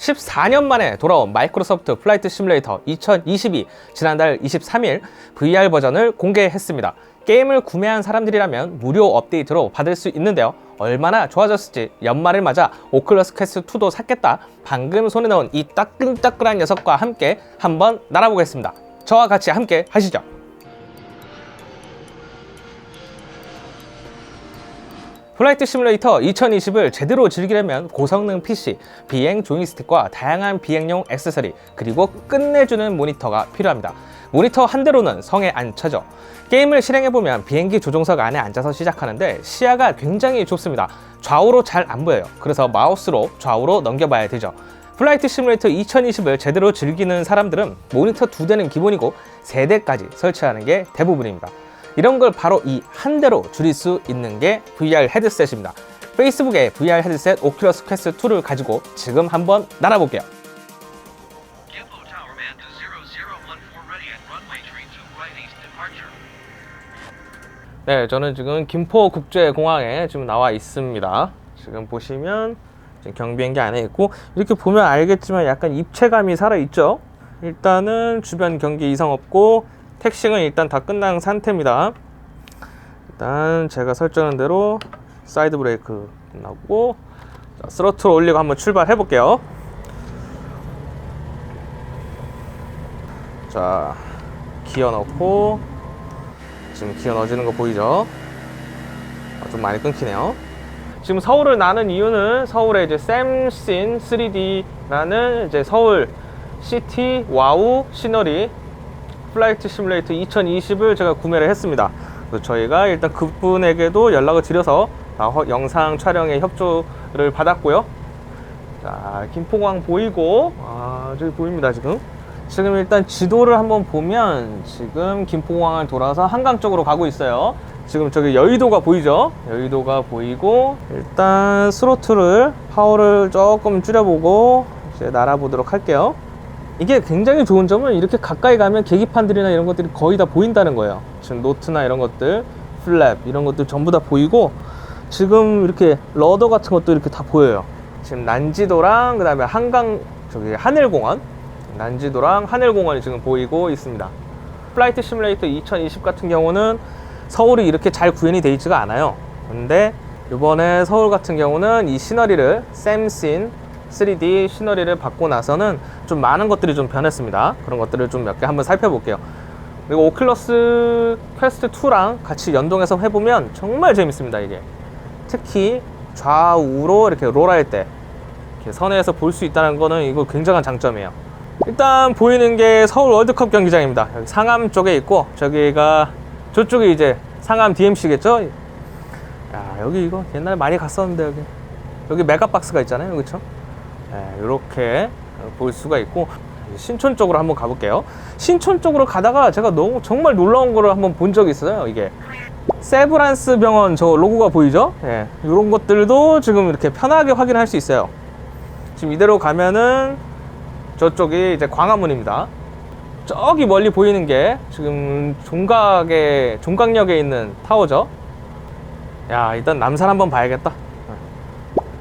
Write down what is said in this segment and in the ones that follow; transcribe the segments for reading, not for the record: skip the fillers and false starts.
14년 만에 돌아온 마이크로소프트 플라이트 시뮬레이터 2022 지난달 23일 VR 버전을 공개했습니다. 게임을 구매한 사람들이라면 무료 업데이트로 받을 수 있는데요. 얼마나 좋아졌을지 연말을 맞아 오큘러스 퀘스트 2도 샀겠다 방금 손에 넣은 이 따끈따끈한 녀석과 함께 한번 날아보겠습니다. 저와 같이 함께 하시죠. 플라이트 시뮬레이터 2020을 제대로 즐기려면 고성능 PC, 비행 조이스틱과 다양한 비행용 액세서리, 그리고 끝내주는 모니터가 필요합니다. 모니터 한 대로는 성에 안 차죠. 게임을 실행해보면 비행기 조종석 안에 앉아서 시작하는데 시야가 굉장히 좁습니다. 좌우로 잘 안 보여요. 그래서 마우스로 좌우로 넘겨봐야 되죠. 플라이트 시뮬레이터 2020을 제대로 즐기는 사람들은 모니터 2대는 기본이고 3대까지 설치하는 게 대부분입니다. 이런 걸 바로 이 한 대로 줄일 수 있는 게 VR 헤드셋입니다. 페이스북에 VR 헤드셋 오큘러스 퀘스트 2를 가지고 지금 한번 날아볼게요. 네, 저는 지금 김포국제공항에 지금 나와 있습니다. 지금 보시면 지금 경비행기 안에 있고, 이렇게 보면 알겠지만 약간 입체감이 살아있죠. 일단은 주변 경계 이상 없고 택싱은 일단 다 끝난 상태입니다. 일단 제가 설정한 대로 사이드 브레이크 끝나고, 자, 스로틀 올리고 한번 출발해 볼게요. 자, 기어 넣고, 지금 기어 넣어지는 거 보이죠? 좀 많이 끊기네요. 지금 서울을 나는 이유는 서울에 이제 샘씬 3D라는 이제 서울 시티 와우 시너리 플라이트 시뮬레이터 2020을 제가 구매를 했습니다. 그래서 저희가 일단 그분에게도 연락을 드려서 영상 촬영에 협조를 받았고요. 자, 김포공항 보이고, 저기 보입니다. 지금 일단 지도를 한번 보면 지금 김포공항을 돌아서 한강 쪽으로 가고 있어요. 지금 저기 여의도가 보이죠? 여의도가 보이고, 일단 스로틀을 파워를 조금 줄여보고 이제 날아보도록 할게요. 이게 굉장히 좋은 점은 이렇게 가까이 가면 계기판들이나 이런 것들이 거의 다 보인다는 거예요. 지금 노트나 이런 것들, 플랩 이런 것들 전부 다 보이고, 지금 이렇게 러더 같은 것도 이렇게 다 보여요. 지금 난지도랑 그 다음에 한강, 저기 하늘공원, 난지도랑 하늘공원이 지금 보이고 있습니다. 플라이트 시뮬레이터 2020 같은 경우는 서울이 이렇게 잘 구현이 되어 있지가 않아요. 근데 이번에 서울 같은 경우는 이 시너리를 샘씬 3D 시너리를 받고 나서는 좀 많은 것들이 좀 변했습니다. 그런 것들을 좀 몇 개 한번 살펴볼게요. 그리고 오큘러스 퀘스트 2랑 같이 연동해서 해보면 정말 재밌습니다. 이게 특히 좌우로 이렇게 롤할 때 이렇게 선에서 볼 수 있다는 거는 이거 굉장한 장점이에요. 일단 보이는 게 서울 월드컵 경기장입니다. 여기 상암 쪽에 있고, 저쪽이 이제 상암 DMC겠죠? 야, 여기 이거 옛날에 많이 갔었는데, 여기 메가박스가 있잖아요. 그렇죠? 네, 이렇게 볼 수가 있고, 신촌 쪽으로 한번 가볼게요. 신촌 쪽으로 가다가 제가 정말 놀라운 거를 한번 본 적이 있어요. 이게 세브란스 병원 저 로고가 보이죠? 예, 이런 것들도 지금 이렇게 편하게 확인할 수 있어요. 지금 이대로 가면은 저쪽이 이제 광화문입니다. 저기 멀리 보이는 게 지금 종각역에 있는 타워죠. 야, 일단 남산 한번 봐야겠다.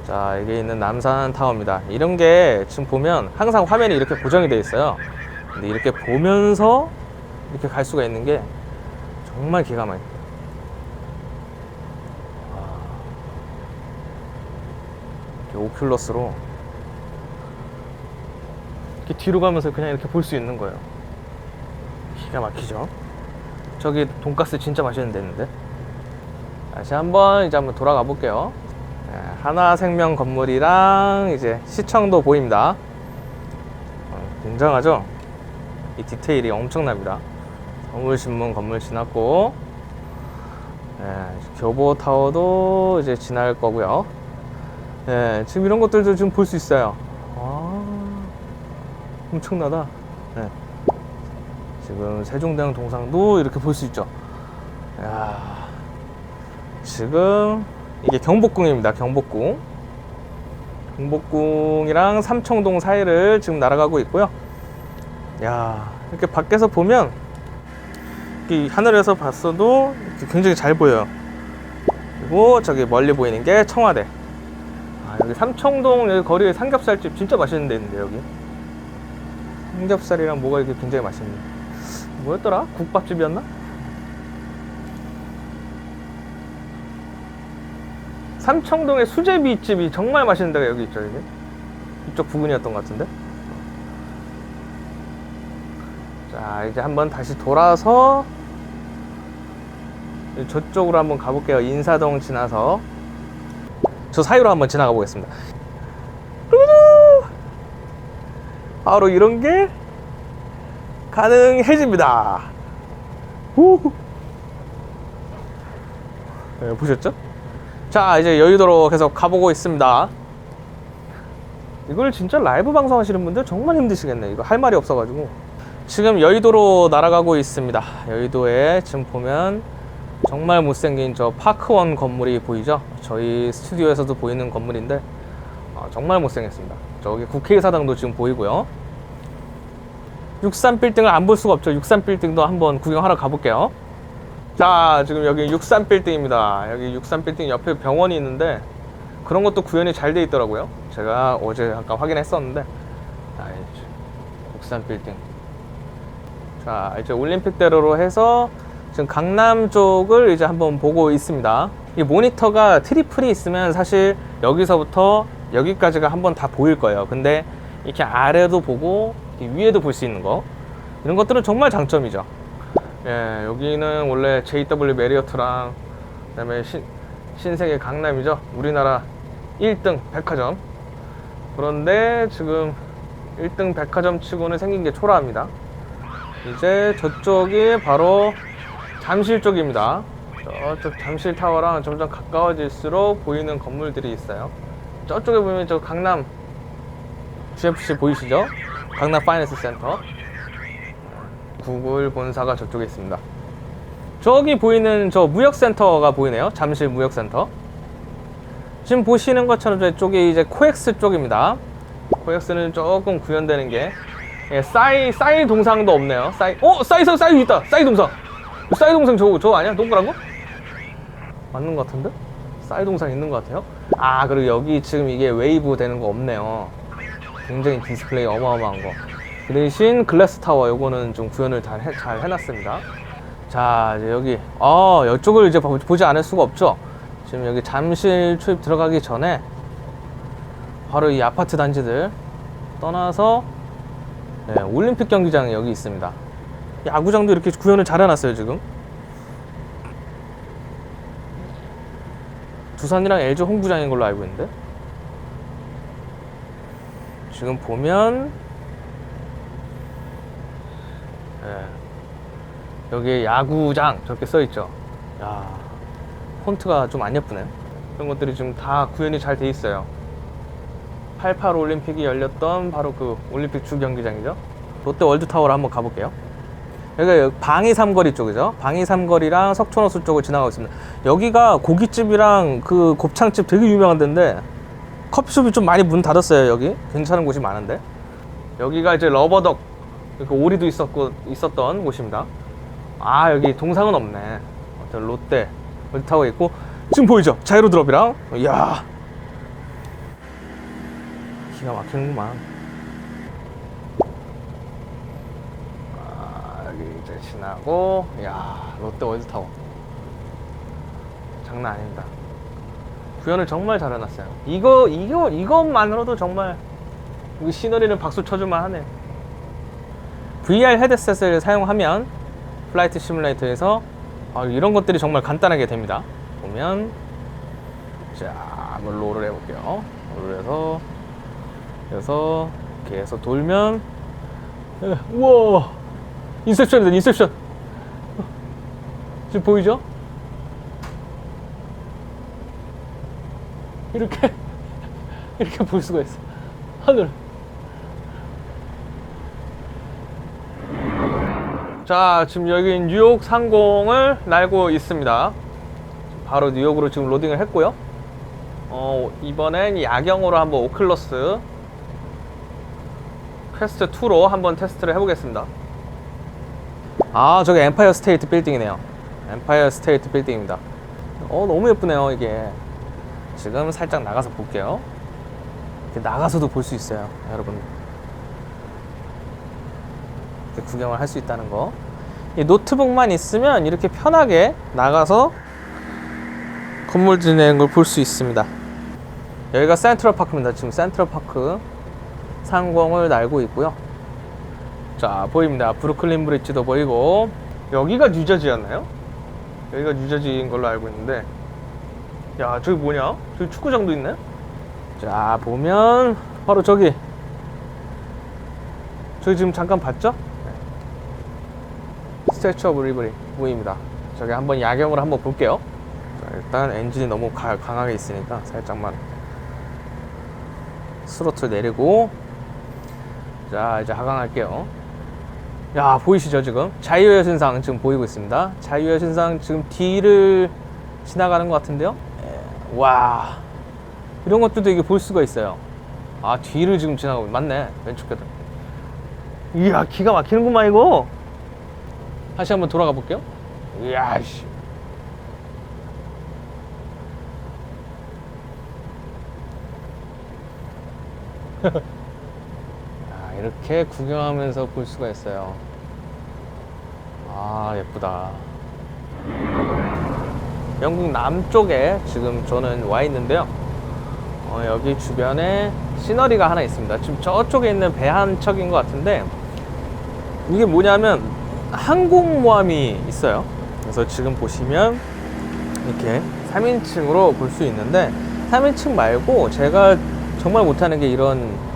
자, 여기 있는 남산 타워입니다. 이런 게 지금 보면 항상 화면이 이렇게 고정이 되어 있어요. 근데 이렇게 보면서 이렇게 갈 수가 있는 게 정말 기가 막힙니다. 이렇게 오큘러스로 이렇게 뒤로 가면서 그냥 이렇게 볼 수 있는 거예요. 기가 막히죠? 저기 돈가스 진짜 맛있는 데 있는데. 다시 한번 돌아가 볼게요. 네, 하나생명 건물이랑 이제 시청도 보입니다. 굉장하죠? 이 디테일이 엄청납니다. 서울신문 건물 지났고, 네, 교보타워도 이제 지날 거고요. 네, 지금 이런 것들도 지금 볼 수 있어요. 엄청나다. 네. 지금 세종대왕 동상도 이렇게 볼 수 있죠. 야, 지금 이게 경복궁입니다. 경복궁이랑 삼청동 사이를 지금 날아가고 있고요. 야, 이렇게 밖에서 보면 이 하늘에서 봤어도 굉장히 잘 보여요. 그리고 저기 멀리 보이는 게 청와대. 여기 삼청동 여기 거리에 삼겹살집 진짜 맛있는 데 있는데, 여기 삼겹살이랑 뭐가 이렇게 굉장히 맛있네. 뭐였더라? 국밥집이었나? 삼청동의 수제비집이 정말 맛있는 데가 여기 있죠. 이게 이쪽 부근이었던 것 같은데. 자, 이제 한번 다시 돌아서 저쪽으로 한번 가볼게요. 인사동 지나서 저 사이로 한번 지나가 보겠습니다. 바로 이런 게 가능해집니다. 네, 보셨죠? 자, 이제 여의도로 계속 가보고 있습니다. 이걸 진짜 라이브 방송하시는 분들 정말 힘드시겠네. 이거 할 말이 없어가지고. 지금 여의도로 날아가고 있습니다. 여의도에 지금 보면 정말 못생긴 저 파크원 건물이 보이죠? 저희 스튜디오에서도 보이는 건물인데 정말 못생겼습니다. 저기 국회의사당도 지금 보이고요. 63빌딩을 안 볼 수가 없죠. 63빌딩도 한번 구경하러 가볼게요. 자, 지금 여기 63빌딩입니다. 여기 63빌딩 옆에 병원이 있는데 그런 것도 구현이 잘 돼 있더라고요. 제가 어제 잠깐 확인했었는데. 63빌딩. 자, 이제 올림픽대로로 해서 지금 강남 쪽을 이제 한번 보고 있습니다. 이 모니터가 트리플이 있으면 사실 여기서부터 여기까지가 한번 다 보일 거예요. 근데 이렇게 아래도 보고 위에도 볼 수 있는 거, 이런 것들은 정말 장점이죠. 예, 여기는 원래 JW 메리어트랑 그다음에 신세계 강남이죠. 우리나라 1등 백화점. 그런데 지금 1등 백화점 치고는 생긴 게 초라합니다. 이제 저쪽이 바로 잠실 쪽입니다. 저쪽 잠실 타워랑 점점 가까워질수록 보이는 건물들이 있어요. 저쪽에 보면 저 강남 GFC 보이시죠? 강남 파이낸스 센터. 구글 본사가 저쪽에 있습니다. 저기 보이는 저 무역센터가 보이네요. 잠실 무역센터. 지금 보시는 것처럼 저쪽이 이제 코엑스 쪽입니다. 코엑스는 조금 구현되는 게, 예, 싸이 동상도 없네요. 싸이 있다. 싸이 동상. 싸이 동상 저거 아니야? 동그란 거? 맞는 것 같은데? 싸이 동상 있는 것 같아요. 아, 그리고 여기 지금 이게 웨이브 되는 거 없네요. 굉장히 디스플레이 어마어마한 거. 그 대신 글래스 타워 요거는 좀 구현을 잘 해놨습니다. 자, 이제 여기 이쪽을 이제 보지 않을 수가 없죠. 지금 여기 잠실 출입 들어가기 전에 바로 이 아파트 단지들 떠나서, 네, 올림픽 경기장이 여기 있습니다. 야구장도 이렇게 구현을 잘 해놨어요. 지금 두산이랑 LG 홈구장인 걸로 알고 있는데, 지금 보면, 네, 여기 야구장 저렇게 써있죠. 야, 폰트가 좀 안 예쁘네. 이런 것들이 지금 다 구현이 잘 돼 있어요. 88 올림픽이 열렸던 바로 그 올림픽 주 경기장이죠. 롯데 월드타워를 한번 가볼게요. 여기가 방이 삼거리 쪽이죠. 방이 삼거리랑 석촌호수 쪽을 지나가고 있습니다. 여기가 고깃집이랑 그 곱창집 되게 유명한 데인데 커피숍이 좀 많이 문 닫았어요. 여기 괜찮은 곳이 많은데, 여기가 이제 러버덕, 오리도 있었던 곳입니다. 아, 여기 동상은 없네. 롯데 월드타워 있고, 지금 보이죠? 자이로 드롭이랑. 이야, 기가 막히는구만. 여기 이제 지나고, 이야, 롯데 월드타워 장난 아닙니다. 구현을 정말 잘 해놨어요. 이것만으로도 정말 시너리는 박수 쳐줄만 하네요. VR 헤드셋을 사용하면 플라이트 시뮬레이터에서 이런 것들이 정말 간단하게 됩니다. 보면, 자, 한번 롤을 해볼게요. 롤을 해서 이렇게 해서 돌면, 우와, 인셉션이다. 인셉션. 지금 보이죠? 이렇게 볼 수가 있어. 하늘. 자, 지금 여기 뉴욕 상공을 날고 있습니다. 바로 뉴욕으로 지금 로딩을 했고요. 이번엔 야경으로 한번 오클러스 퀘스트 2로 한번 테스트를 해보겠습니다. 저기 엠파이어 스테이트 빌딩이네요. 엠파이어 스테이트 빌딩입니다. 너무 예쁘네요. 이게 지금 살짝 나가서 볼게요. 이렇게 나가서도 볼 수 있어요, 여러분. 이렇게 구경을 할 수 있다는 거. 이 노트북만 있으면 이렇게 편하게 나가서 건물 지내는 걸 볼 수 있습니다. 여기가 센트럴파크입니다. 지금 센트럴파크 상공을 날고 있고요. 자, 보입니다. 브루클린 브릿지도 보이고. 여기가 뉴저지였나요? 여기가 뉴저지인 걸로 알고 있는데, 야, 저기 뭐냐? 저기 축구장도 있네? 자, 보면 바로 저기 지금 잠깐 봤죠? 스태츄 오브 리버리 보입니다. 저기 한번 야경을 한번 볼게요. 자, 일단 엔진이 너무 강하게 있으니까 살짝만 스로틀 내리고, 자, 이제 하강할게요. 야, 보이시죠? 지금 자유의 여신상 지금 보이고 있습니다. 자유의 여신상 지금 뒤를 지나가는 것 같은데요. 와, 이런 것들도 이게 볼 수가 있어요. 아, 뒤를 지금 지나가고 맞네. 왼쪽 궤도. 이야, 기가 막히는구만 이거. 다시 한번 돌아가 볼게요. 이야, 씨. 이렇게 구경하면서 볼 수가 있어요. 아, 예쁘다. 영국 남쪽에 지금 저는 와 있는데요. 여기 주변에 시너리가 하나 있습니다. 지금 저쪽에 있는 배 한 척인 것 같은데, 이게 뭐냐면 항공모함이 있어요. 그래서 지금 보시면 이렇게 3인칭으로 볼 수 있는데, 3인칭 말고 제가 정말 못하는 게 이런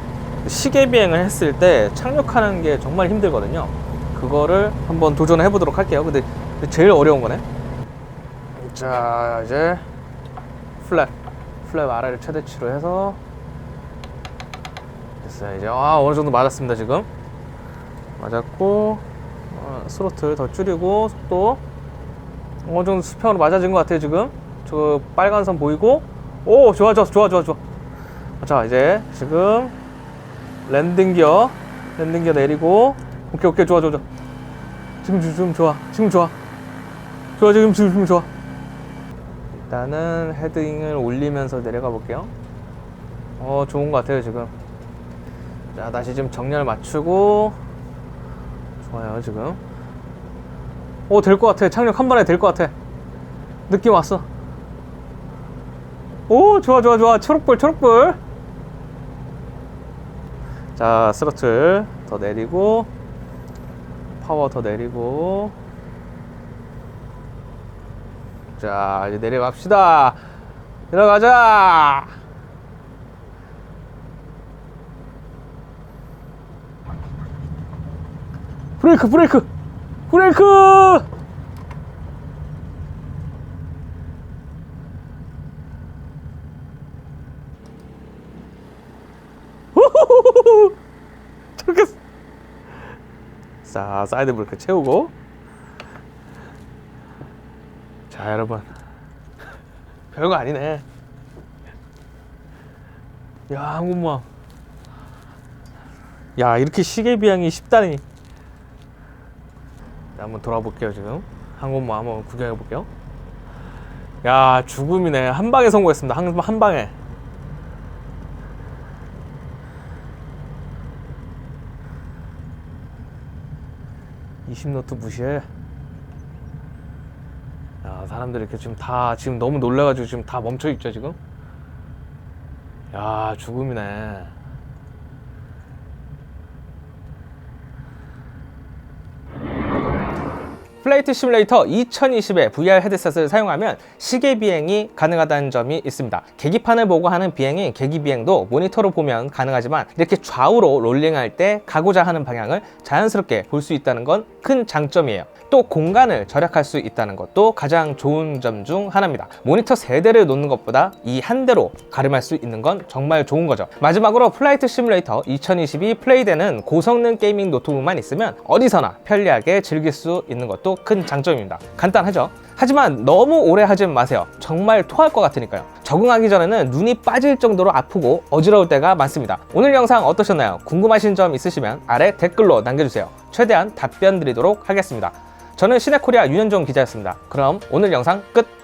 시계 비행을 했을 때 착륙하는 게 정말 힘들거든요. 그거를 한번 도전해 보도록 할게요. 근데 제일 어려운 거네. 자, 이제 플랩 아래를 최대치로 해서 됐어요. 이제 어느 정도 맞았습니다. 지금 맞았고, 스로틀 더 줄이고, 속도 어느 정도 수평으로 맞아진 것 같아요. 지금 저 빨간 선 보이고, 오, 좋아. 자, 이제 지금 랜딩 기어 내리고, 오케이, 좋아. 지금 좋아. 일단은 헤딩을 올리면서 내려가 볼게요. 좋은 것 같아요, 지금. 자, 다시 지금 정렬 맞추고, 좋아요, 지금. 될 것 같아. 착륙 한 번에 될 것 같아. 느낌 왔어. 오, 좋아. 초록불. 자, 스로틀 더 내리고, 파워 더 내리고. 자, 이제 내려갑시다. 내려가자. 브레이크. 저렇게. 자, 사이드 브레이크 채우고. 자, 여러분, 별거 아니네. 야, 항공모함. 야, 이렇게 시계 비행이 쉽다니. 자, 한번 돌아볼게요. 지금 항공모함 한번 구경해 볼게요. 야, 죽음이네. 한 방에 성공했습니다. 한 방에. (20노트) 무시해. 야, 사람들이 이렇게 지금 너무 놀라가지고 지금 다 멈춰 있죠, 지금. 야, 죽음이네. 플라이트 시뮬레이터 2020의 VR 헤드셋을 사용하면 시계 비행이 가능하다는 점이 있습니다. 계기판을 보고 하는 비행이 계기 비행도 모니터로 보면 가능하지만, 이렇게 좌우로 롤링할 때 가고자 하는 방향을 자연스럽게 볼 수 있다는 건 큰 장점이에요. 또 공간을 절약할 수 있다는 것도 가장 좋은 점 중 하나입니다. 모니터 3대를 놓는 것보다 이 한 대로 가름할 수 있는 건 정말 좋은 거죠. 마지막으로 플라이트 시뮬레이터 2022 플레이되는 고성능 게이밍 노트북만 있으면 어디서나 편리하게 즐길 수 있는 것도 큰 장점입니다. 간단하죠? 하지만 너무 오래 하지 마세요. 정말 토할 것 같으니까요. 적응하기 전에는 눈이 빠질 정도로 아프고 어지러울 때가 많습니다. 오늘 영상 어떠셨나요? 궁금하신 점 있으시면 아래 댓글로 남겨주세요. 최대한 답변 드리도록 하겠습니다. 저는 시네코리아 윤현종 기자였습니다. 그럼 오늘 영상 끝!